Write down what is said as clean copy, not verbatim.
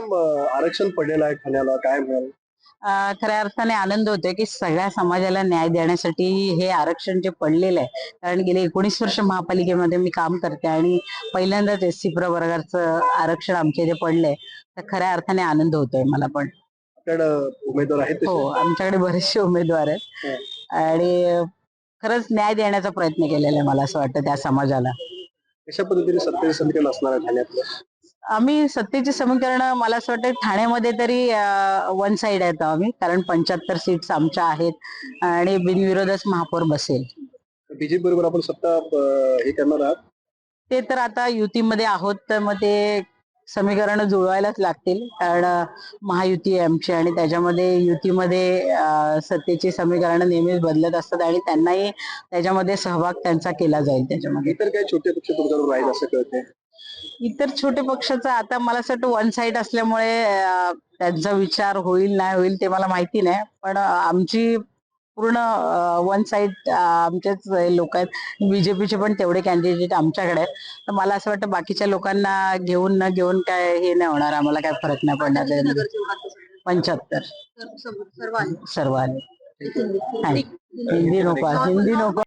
Madam, आरक्षण पडलेलं आहे ठाण्याला, काय म्हणाल? खऱ्या अर्थाने आनंद होतोय की सगळ्या समाजाला न्याय देण्यासाठी हे आरक्षण जे पडलेलं आहे. कारण गेले 19 वर्ष महापालिकेमध्ये मी काम करते आणि पहिल्यांदाच एससी प्रवर्गाचं आरक्षण आमच्या इथे पडलंय. तर खऱ्या अर्थाने आनंद होतोय मला पण. आपल्याकडं उमेदवार आहेत हो, तसे? आमच्याकडे बरेचसे उमेदवार आहेत हं. आणि खरंच न्याय देण्याचा प्रयत्न केलेला आहे मला असं वाटतं त्या समाजाला. कशा पद्धतीने सत्तेचं समीकरण असणार आहे ठाण्यातलं? आम्ही सत्तेचे समीकरण मला असं वाटतं ठाण्यामध्ये तरी वन साइड आहेत आम्ही, कारण 75 सीट्स आमच्या आहेत आणि बिनविरोधच महापौर बसेल. बीजेपी बरोबर आपण सत्ता हे करणार आहात? ते तर आता युतीमध्ये आहोत तर मग ते समीकरण जुळवायलाच लागतील, कारण महायुती आहे आमची आणि त्याच्यामध्ये युतीमध्ये सत्तेची समीकरण नेहमीच बदलत असतात आणि त्यांनाही त्याच्यामध्ये सहभाग त्यांचा केला जाईल त्याच्यामध्ये. इतर काही छोटे पक्ष तुमच्याकडून राहील असं कळतंय? इतर छोटे पक्षाचा आता मला असं वाटतं वन साइड असल्यामुळे त्यांचा विचार होईल नाही होईल ते मला माहिती नाही, पण आमची पूर्ण वन साइड आमचेच लोक आहेत. बीजेपीचे पण तेवढे कॅन्डिडेट आमच्याकडे आहेत. तर मला असं वाटतं बाकीच्या लोकांना घेऊन न घेऊन काय हे नाही होणार, आम्हाला काय फरक नाही पडणार त्याच्यामध्ये. 75 सर्व आले. हिंदी नको, हिंदी नको.